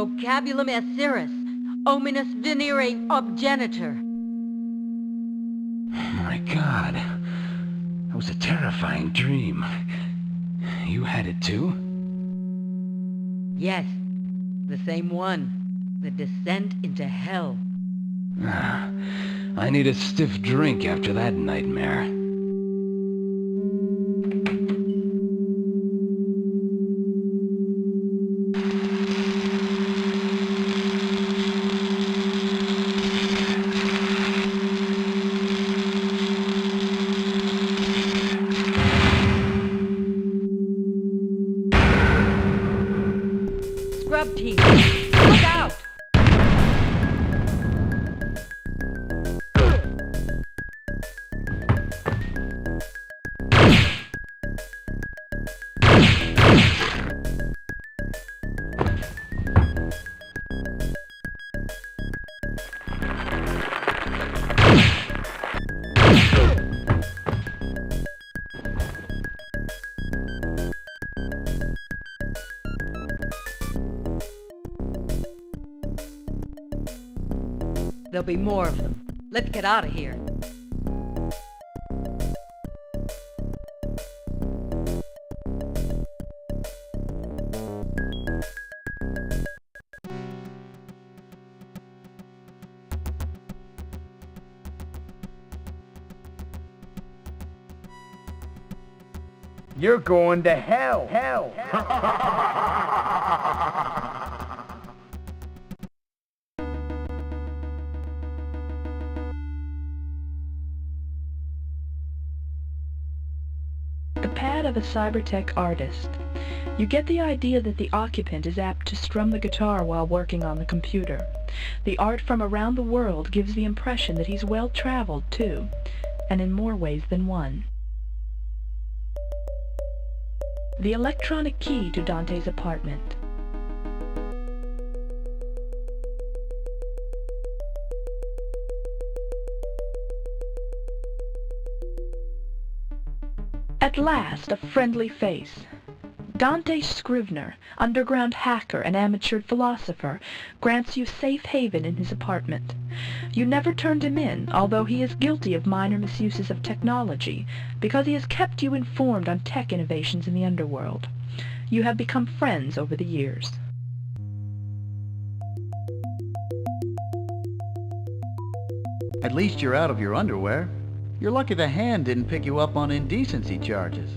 vocabulum esseris, ominous venire obgenitor. My God. That was a terrifying dream. You had it too? Yes, the same one. The descent into hell. I need a stiff drink after that nightmare. Scrub team, look out! There'll be more of them. Let's get out of here. You're going to hell. The pad of a Cybertech artist. You get the idea that the occupant is apt to strum the guitar while working on the computer. The art from around the world gives the impression that he's well-traveled, too, and in more ways than one. The electronic key to Dante's apartment. At last, a friendly face. Dante Scrivener, underground hacker and amateur philosopher, grants you safe haven in his apartment. You never turned him in, although he is guilty of minor misuses of technology, because he has kept you informed on tech innovations in the underworld. You have become friends over the years. At least you're out of your underwear. You're lucky the hand didn't pick you up on indecency charges.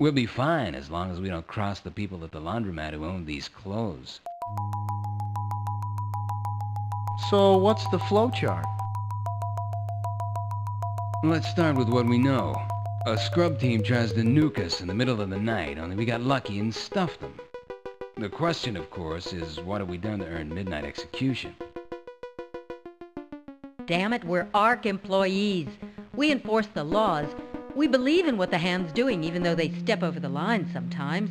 We'll be fine as long as we don't cross the people at the laundromat who own these clothes. So what's the flowchart? Let's start with what we know. A scrub team tries to nuke us in the middle of the night, only we got lucky and stuffed them. The question, of course, is what have we done to earn midnight execution? Damn it, we're ARC employees. We enforce the laws. We believe in what the hand's doing, even though they step over the line sometimes.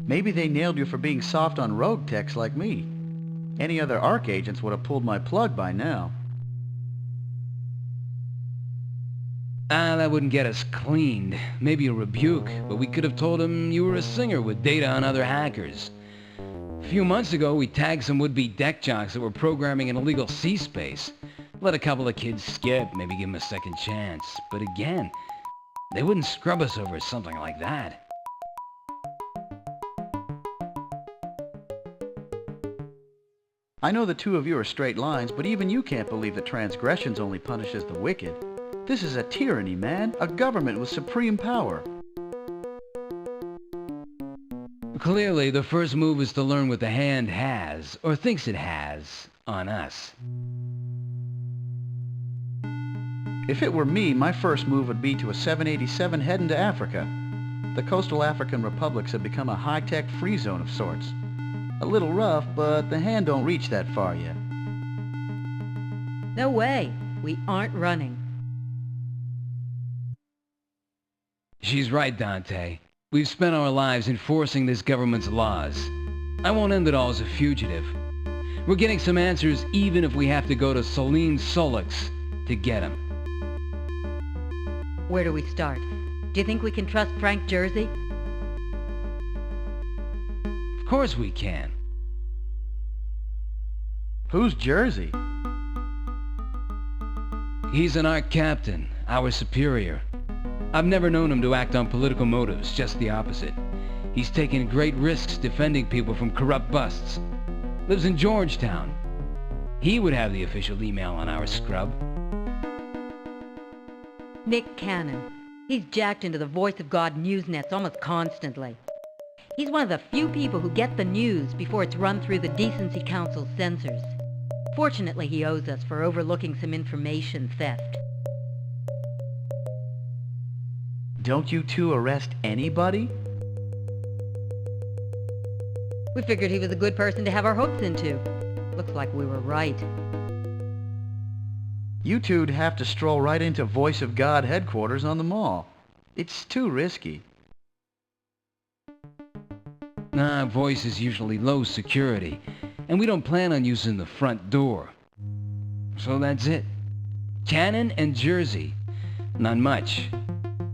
Maybe they nailed you for being soft on rogue techs like me. Any other ARC agents would have pulled my plug by now. That wouldn't get us cleaned. Maybe a rebuke, but we could have told him you were a singer with data on other hackers. A few months ago, we tagged some would-be deck jocks that were programming an illegal C-space. Let a couple of kids skip, maybe give them a second chance. But again, they wouldn't scrub us over something like that. I know the two of you are straight lines, but even you can't believe that transgressions only punishes the wicked. This is a tyranny, man. A government with supreme power. Clearly, the first move is to learn what the hand has, or thinks it has, on us. If it were me, my first move would be to a 787 heading to Africa. The coastal African republics have become a high-tech free zone of sorts. A little rough, but the hand don't reach that far yet. No way. We aren't running. She's right, Dante. We've spent our lives enforcing this government's laws. I won't end it all as a fugitive. We're getting some answers even if we have to go to Celine Solix to get them. Where do we start? Do you think we can trust Frank Jersey? Of course we can. Who's Jersey? He's an art captain, our superior. I've never known him to act on political motives, just the opposite. He's taken great risks defending people from corrupt busts. Lives in Georgetown. He would have the official email on our scrub. Nick Cannon. He's jacked into the Voice of God newsnets almost constantly. He's one of the few people who get the news before it's run through the Decency Council's censors. Fortunately, he owes us for overlooking some information theft. Don't you two arrest anybody? We figured he was a good person to have our hooks into. Looks like we were right. You two'd have to stroll right into Voice of God headquarters on the mall. It's too risky. Nah, Voice is usually low security, and we don't plan on using the front door. So that's it. Cannon and Jersey. Not much.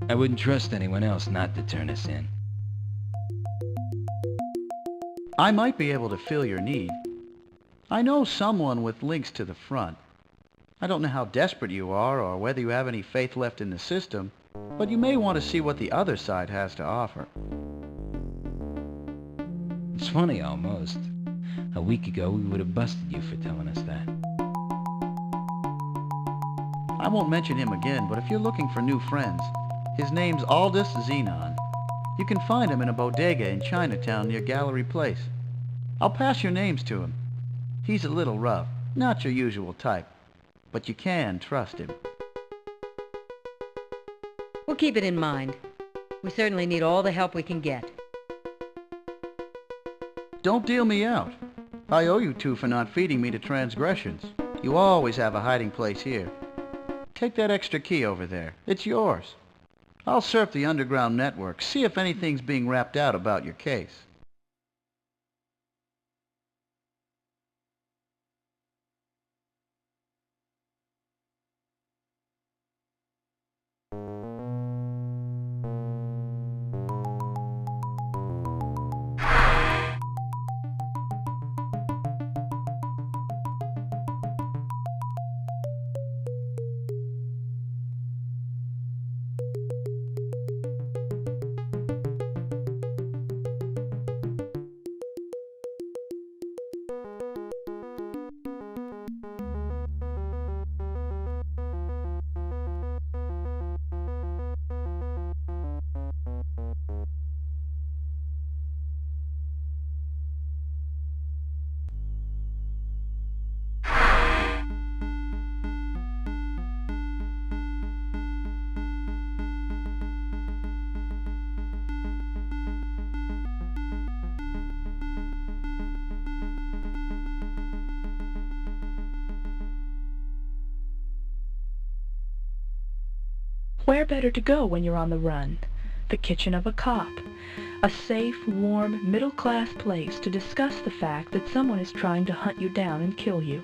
I wouldn't trust anyone else not to turn us in. I might be able to fill your need. I know someone with links to the front. I don't know how desperate you are or whether you have any faith left in the system, but you may want to see what the other side has to offer. It's funny, almost. A week ago, we would have busted you for telling us that. I won't mention him again, but if you're looking for new friends, his name's Aldous Xenon. You can find him in a bodega in Chinatown near Gallery Place. I'll pass your names to him. He's a little rough, not your usual type, but you can trust him. We'll keep it in mind. We certainly need all the help we can get. Don't deal me out. I owe you two for not feeding me to transgressions. You always have a hiding place here. Take that extra key over there. It's yours. I'll surf the underground network, see if anything's being rapped out about your case. Where better to go when you're on the run? The kitchen of a cop. A safe, warm, middle-class place to discuss the fact that someone is trying to hunt you down and kill you.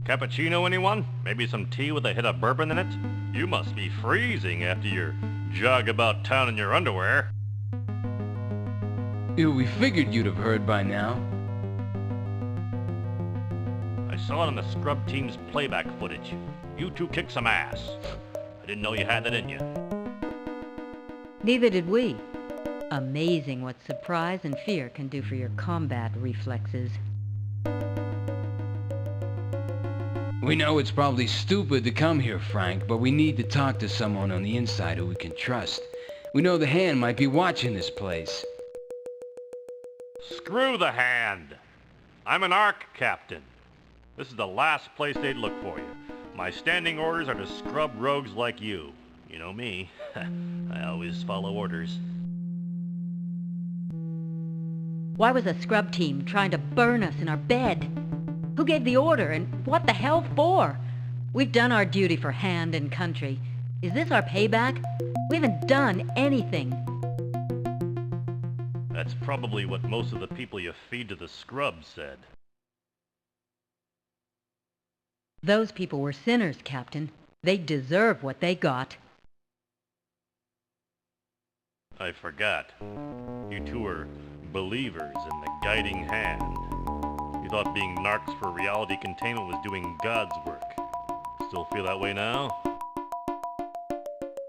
Cappuccino, anyone? Maybe some tea with a hit of bourbon in it? You must be freezing after your jog about town in your underwear. Ew, we figured you'd have heard by now. I saw it on the scrub team's playback footage. You two kicked some ass. I didn't know you had that in you. Neither did we. Amazing what surprise and fear can do for your combat reflexes. We know it's probably stupid to come here, Frank, but we need to talk to someone on the inside who we can trust. We know the Hand might be watching this place. Screw the Hand. I'm an ARC captain. This is the last place they'd look for you. My standing orders are to scrub rogues like you. You know me. I always follow orders. Why was a scrub team trying to burn us in our bed? Who gave the order, and what the hell for? We've done our duty for Hand and country. Is this our payback? We haven't done anything. That's probably what most of the people you feed to the scrubs said. Those people were sinners, Captain. They deserve what they got. I forgot. You two are believers in the guiding hand. You thought being narcs for reality containment was doing God's work. Still feel that way now?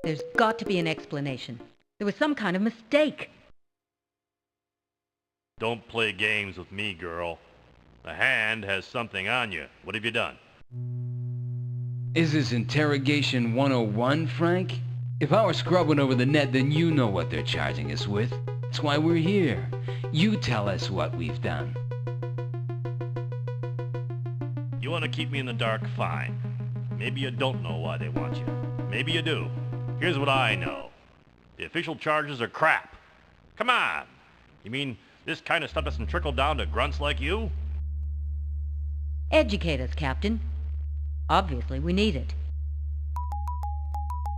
There's got to be an explanation. There was some kind of mistake. Don't play games with me, girl. The hand has something on you. What have you done? Is this interrogation 101, Frank? If our scrub went over the net, then you know what they're charging us with. That's why we're here. You tell us what we've done. You want to keep me in the dark? Fine. Maybe you don't know why they want you. Maybe you do. Here's what I know. The official charges are crap. Come on. You mean this kind of stuff doesn't trickle down to grunts like you? Educate us, Captain. Obviously, we need it.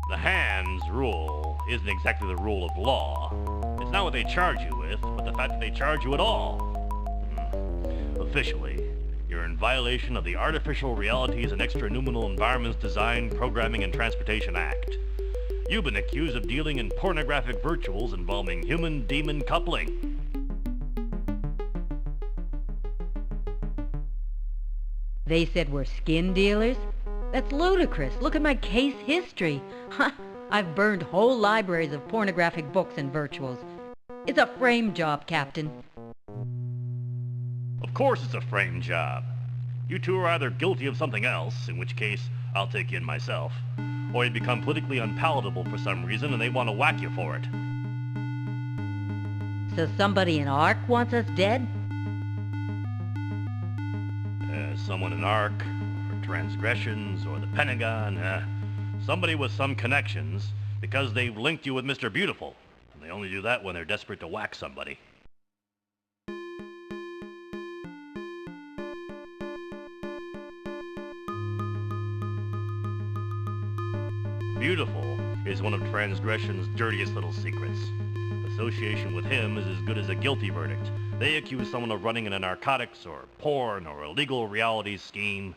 The hand's rule isn't exactly the rule of law. It's not what they charge you with, but the fact that they charge you at all. Officially, you're in violation of the Artificial Realities and Extranuminal Environments Design, Programming, and Transportation Act. You've been accused of dealing in pornographic virtuals involving human-demon coupling. They said we're skin dealers? That's ludicrous. Look at my case history. I've burned whole libraries of pornographic books and virtuals. It's a frame job, Captain. Of course it's a frame job. You two are either guilty of something else, in which case I'll take you in myself, or you become politically unpalatable for some reason and they want to whack you for it. So somebody in ARC wants us dead? Someone in ARC, or Transgressions, or the Pentagon, somebody with some connections, because they've linked you with Mr. Beautiful. And they only do that when they're desperate to whack somebody. Beautiful is one of Transgression's dirtiest little secrets. Association with him is as good as a guilty verdict. They accuse someone of running in a narcotics or porn or illegal reality scheme,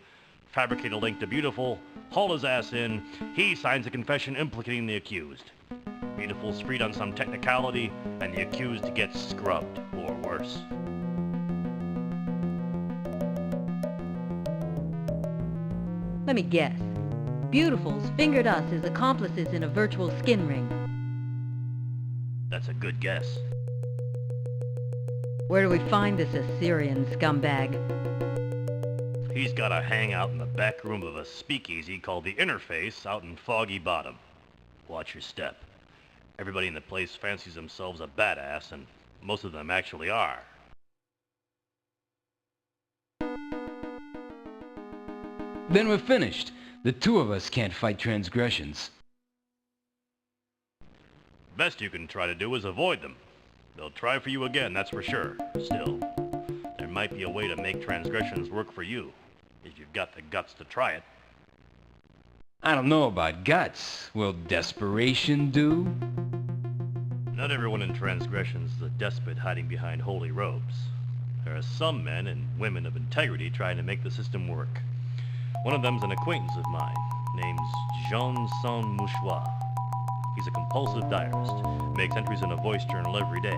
fabricate a link to Beautiful, haul his ass in, he signs a confession implicating the accused. Beautiful's freed on some technicality, and the accused gets scrubbed, or worse. Let me guess. Beautiful's fingered us as accomplices in a virtual skin ring. That's a good guess. Where do we find this Assyrian scumbag? He's got a hangout in the back room of a speakeasy called the Interface out in Foggy Bottom. Watch your step. Everybody in the place fancies themselves a badass, and most of them actually are. Then we're finished. The two of us can't fight Transgressions. Best you can try to do is avoid them. They'll try for you again, that's for sure. Still, there might be a way to make Transgressions work for you, if you've got the guts to try it. I don't know about guts. Will desperation do? Not everyone in Transgressions is a despot hiding behind holy robes. There are some men and women of integrity trying to make the system work. One of them's an acquaintance of mine, named Jean Saint-Mouchoir. He's a compulsive diarist, makes entries in a voice journal every day.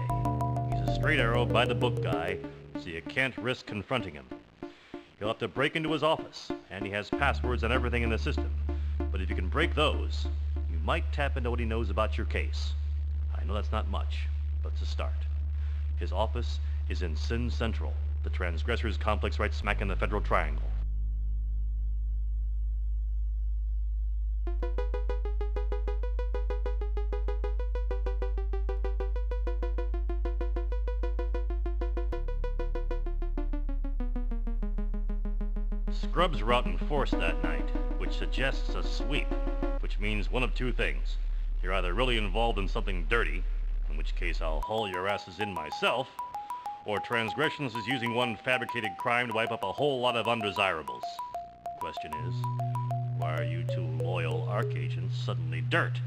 He's a straight arrow, by-the-book guy, so you can't risk confronting him. You'll have to break into his office, and he has passwords on everything in the system. But if you can break those, you might tap into what he knows about your case. I know that's not much, but it's a start. His office is in Sin Central, the Transgressors complex right smack in the Federal Triangle. Scrubs were out in force that night, which suggests a sweep, which means one of two things. You're either really involved in something dirty, in which case I'll haul your asses in myself, or Transgressions is using one fabricated crime to wipe up a whole lot of undesirables. Question is, why are you two loyal ARC agents suddenly dirt?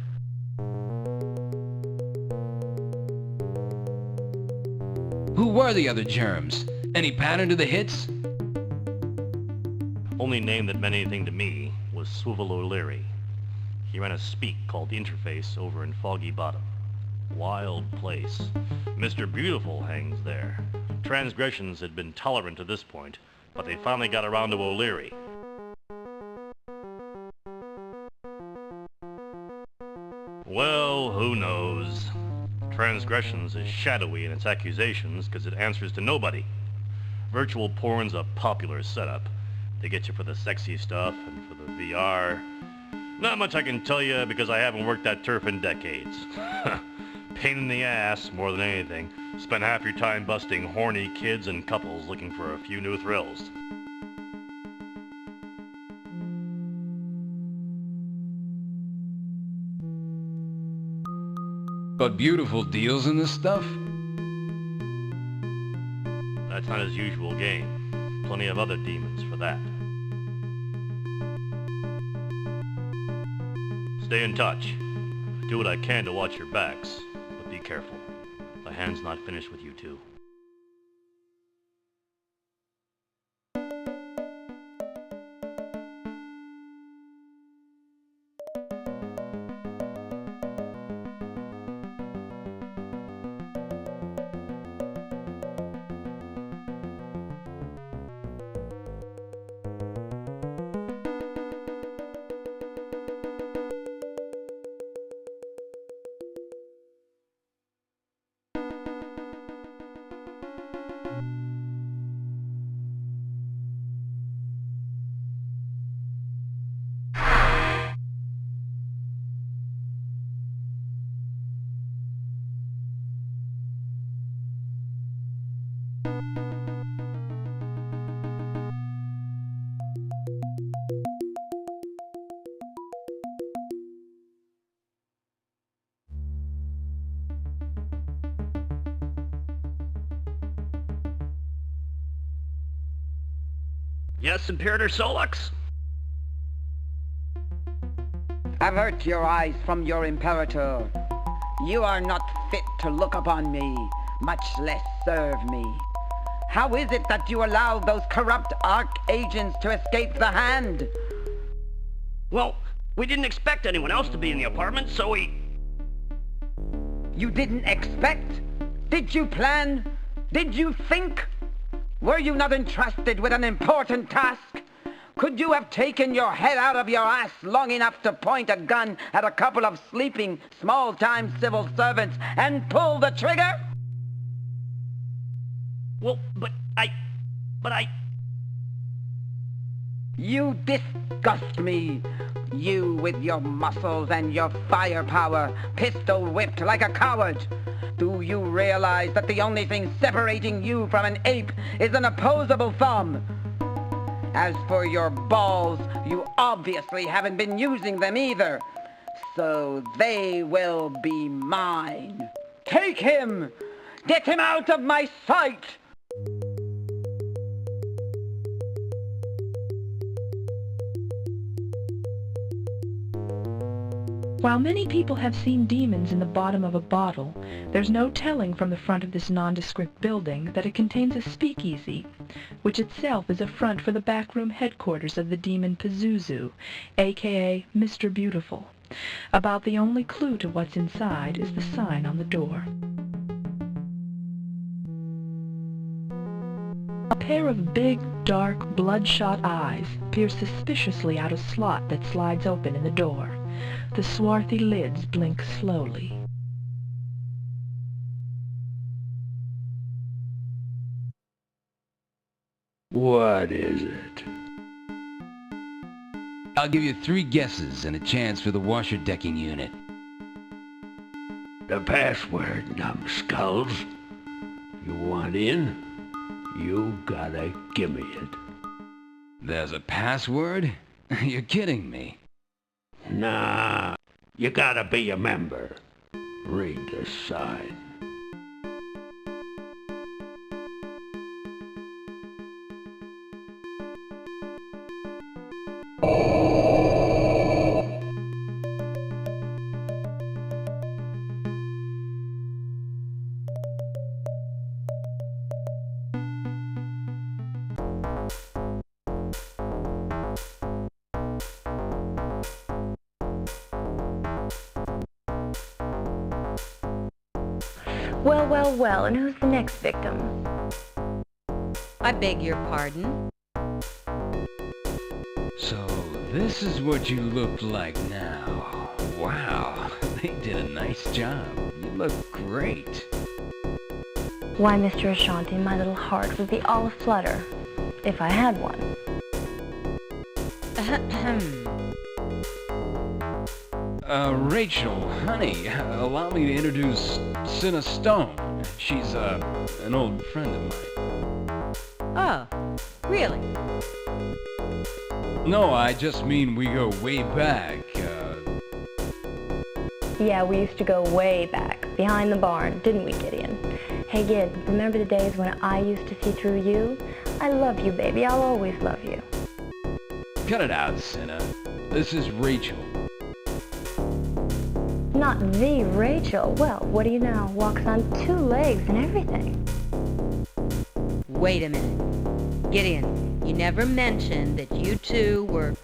Who were the other germs? Any pattern to the hits? Only name that meant anything to me was Swivel O'Leary. He ran a speak called the Interface over in Foggy Bottom. Wild place. Mr. Beautiful hangs there. Transgressions had been tolerant to this point, but they finally got around to O'Leary. Well, who knows? Transgressions is shadowy in its accusations because it answers to nobody. Virtual porn's a popular setup. They get you for the sexy stuff and for the VR. Not much I can tell you because I haven't worked that turf in decades. Pain in the ass more than anything. Spend half your time busting horny kids and couples looking for a few new thrills. But Beautiful deals in this stuff? That's not his usual game. Plenty of other demons for that. Stay in touch. Do what I can to watch your backs, but be careful. The hand's not finished with you two. Yes, Imperator Solux? Avert your eyes from your Imperator. You are not fit to look upon me, much less serve me. How is it that you allowed those corrupt Ark agents to escape the hand? Well, we didn't expect anyone else to be in the apartment, so we... You didn't expect? Did you plan? Did you think? Were you not entrusted with an important task? Could you have taken your head out of your ass long enough to point a gun at a couple of sleeping, small-time civil servants and pull the trigger? Well, but I... You disgust me. You with your muscles and your firepower, pistol-whipped like a coward. Do you realize that the only thing separating you from an ape is an opposable thumb? As for your balls, you obviously haven't been using them either. So they will be mine. Take him! Get him out of my sight! While many people have seen demons in the bottom of a bottle, there's no telling from the front of this nondescript building that it contains a speakeasy, which itself is a front for the backroom headquarters of the demon Pazuzu, aka Mr. Beautiful. About the only clue to what's inside is the sign on the door. A pair of big, dark, bloodshot eyes peer suspiciously out a slot that slides open in the door. The swarthy lids blink slowly. What is it? I'll give you 3 guesses and a chance for the washer decking unit. The password, numbskulls. You want in? You gotta give me it. There's a password? You're kidding me. Nah, you gotta be a member. Read the sign. Well, well, well, and who's the next victim? I beg your pardon? So, this is what you look like now. Wow, they did a nice job. You look great. Why, Mr. Ashanti, my little heart would be all aflutter, if I had one. Rachel, honey, allow me to introduce Cinna Stone. She's, an old friend of mine. Oh, really? No, I just mean we go way back, Yeah, we used to go way back, behind the barn, didn't we, Gideon? Hey, Gid, remember the days when I used to see through you? I love you, baby. I'll always love you. Cut it out, Cinna. This is Rachel. Not the Rachel. Well, what do you know? Walks on 2 legs and everything. Wait a minute. Gideon, you never mentioned that you two were...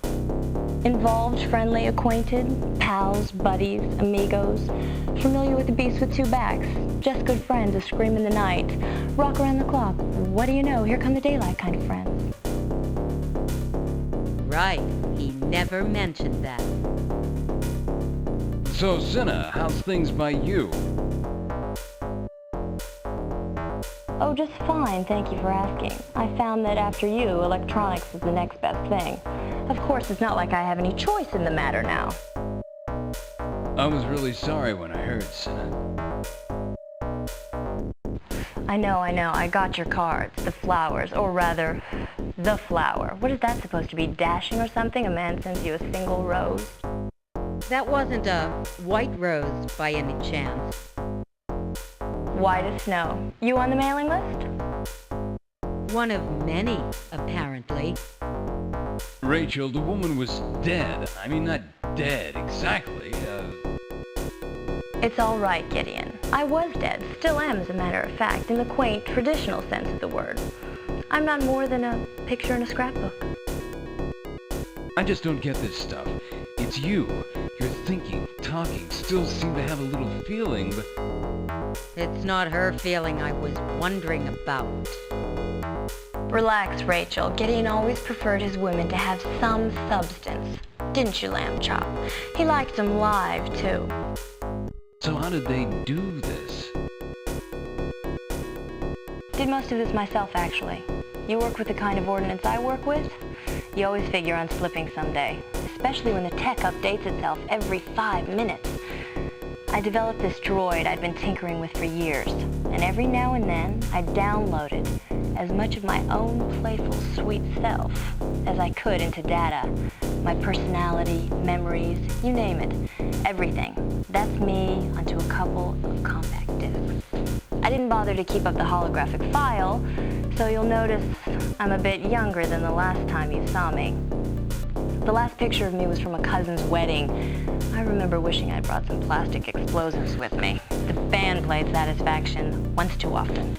Involved, friendly, acquainted, pals, buddies, amigos, familiar with the beast with 2 backs, just good friends who scream in the night, rock around the clock, what do you know, here come the daylight kind of friends. Right, he never mentioned that. So, Cinna, how's things by you? Oh, just fine, thank you for asking. I found that after you, electronics is the next best thing. Of course, it's not like I have any choice in the matter now. I was really sorry when I heard, Cinna. I know, I got your cards, the flowers, or rather, the flower. What is that supposed to be, dashing or something? A man sends you a single rose? That wasn't a white rose by any chance. White as snow. You on the mailing list? One of many, apparently. Rachel, the woman was dead. I mean, not dead exactly. It's all right, Gideon. I was dead, still am as a matter of fact, in the quaint, traditional sense of the word. I'm not more than a picture in a scrapbook. I just don't get this stuff. It's you. You're thinking, talking, still seem to have a little feeling, but... It's not her feeling I was wondering about. Relax, Rachel. Gideon always preferred his women to have some substance. Didn't you, Lamb Chop? He liked them live, too. So how did they do this? Did most of this myself, actually. You work with the kind of ordnance I work with? You always figure on slipping someday, especially when the tech updates itself every 5 minutes. I developed this droid I'd been tinkering with for years, and every now and then I downloaded as much of my own playful, sweet self as I could into data. My personality, memories, you name it. Everything. That's me onto a couple of compact discs. I didn't bother to keep up the holographic file, so you'll notice I'm a bit younger than the last time you saw me. The last picture of me was from a cousin's wedding. I remember wishing I'd brought some plastic explosives with me. The band played Satisfaction once too often.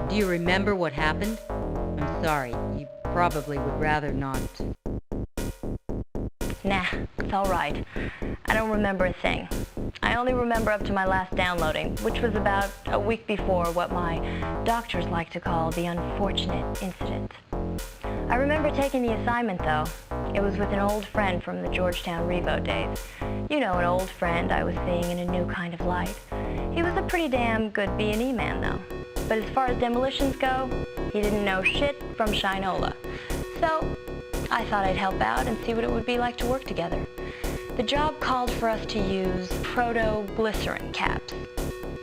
Do you remember what happened? I'm sorry, you probably would rather not. Nah, it's all right. I don't remember a thing. I only remember up to my last downloading, which was about a week before what my doctors like to call the unfortunate incident. I remember taking the assignment, though. It was with an old friend from the Georgetown Revo days. You know, an old friend I was seeing in a new kind of light. He was a pretty damn good B&E man, though. But as far as demolitions go, he didn't know shit from Shinola. So I thought I'd help out and see what it would be like to work together. The job called for us to use proto-glycerin caps.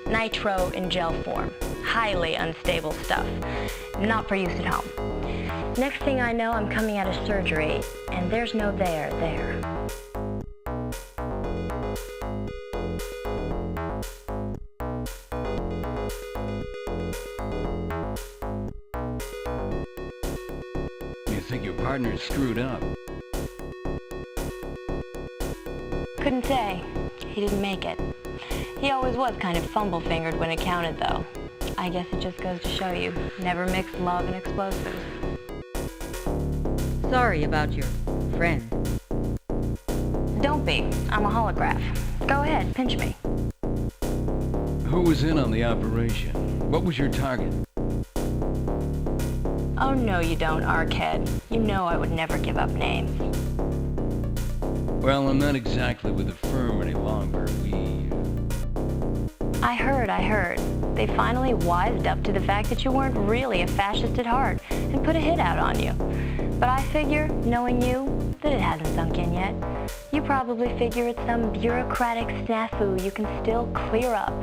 Nitro in gel form. Highly unstable stuff. Not for use at home. Next thing I know, I'm coming out of surgery, and there's no there. You think your partner screwed up? Couldn't say. He didn't make it. He always was kind of fumble-fingered when it counted, though. I guess it just goes to show you, never mix love and explosives. Sorry about your friend. Don't be. I'm a holograph. Go ahead, pinch me. Who was in on the operation? What was your target? Oh no you don't, Arkhead. You know I would never give up names. Well, I'm not exactly with the firm any longer. I heard. They finally wised up to the fact that you weren't really a fascist at heart and put a hit out on you. But I figure, knowing you, that it hasn't sunk in yet. You probably figure it's some bureaucratic snafu you can still clear up.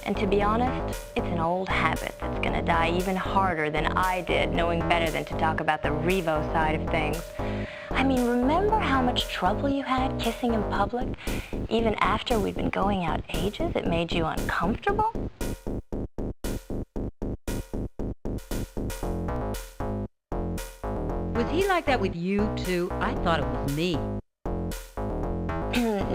And to be honest, it's an old habit that's gonna die even harder than I did, knowing better than to talk about the Revo side of things. I mean, remember how much trouble you had kissing in public? Even after we'd been going out ages, it made you uncomfortable? Was he like that with you, too? I thought it was me.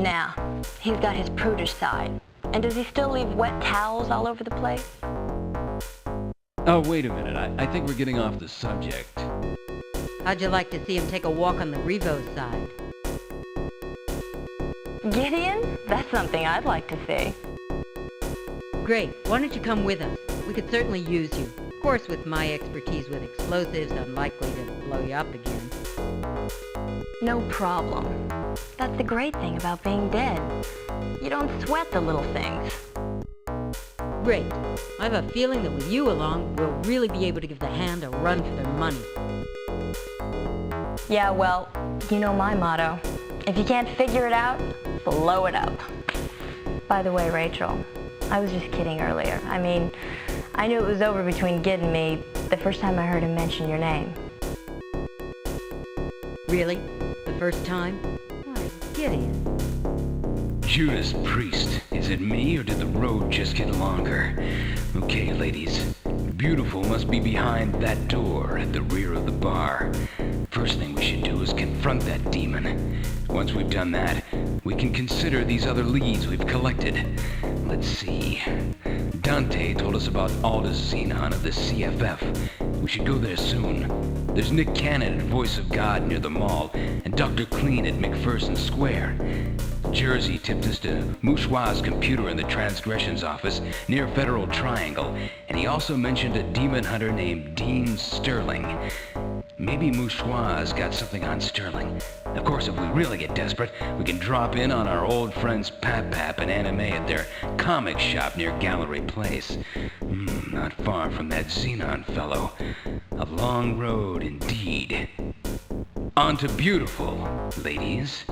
Nah, he's got his prudish side. And does he still leave wet towels all over the place? Oh, wait a minute. I think we're getting off the subject. How'd you like to see him take a walk on the Revo side? Gideon? That's something I'd like to see. Great. Why don't you come with us? We could certainly use you. Of course, with my expertise with explosives, I'm likely to blow you up again. No problem. That's the great thing about being dead. You don't sweat the little things. Great. I have a feeling that with you along, we'll really be able to give the Hand a run for their money. Yeah, well, you know my motto. If you can't figure it out, blow it up. By the way, Rachel, I was just kidding earlier. I mean, I knew it was over between Gid and me the first time I heard him mention your name. Really? The first time? Why, Gideon. Judas Priest. Is it me, or did the road just get longer? Okay, ladies. Beautiful must be behind that door at the rear of the bar. First thing we should do is confront that demon. Once we've done that, we can consider these other leads we've collected. Let's see. Dante told us about Aldous Xenon of the CFF. We should go there soon. There's Nick Cannon at Voice of God near the mall, and Dr. Clean at McPherson Square. Jersey tipped us to Mouchoir's computer in the transgressions office near Federal Triangle, and he also mentioned a demon hunter named Dean Sterling. Maybe Mouchoir's got something on Sterling. Of course, if we really get desperate, we can drop in on our old friends Pap and Anime at their comic shop near Gallery Place. Not far from that Xenon fellow. A long road indeed. On to beautiful, ladies.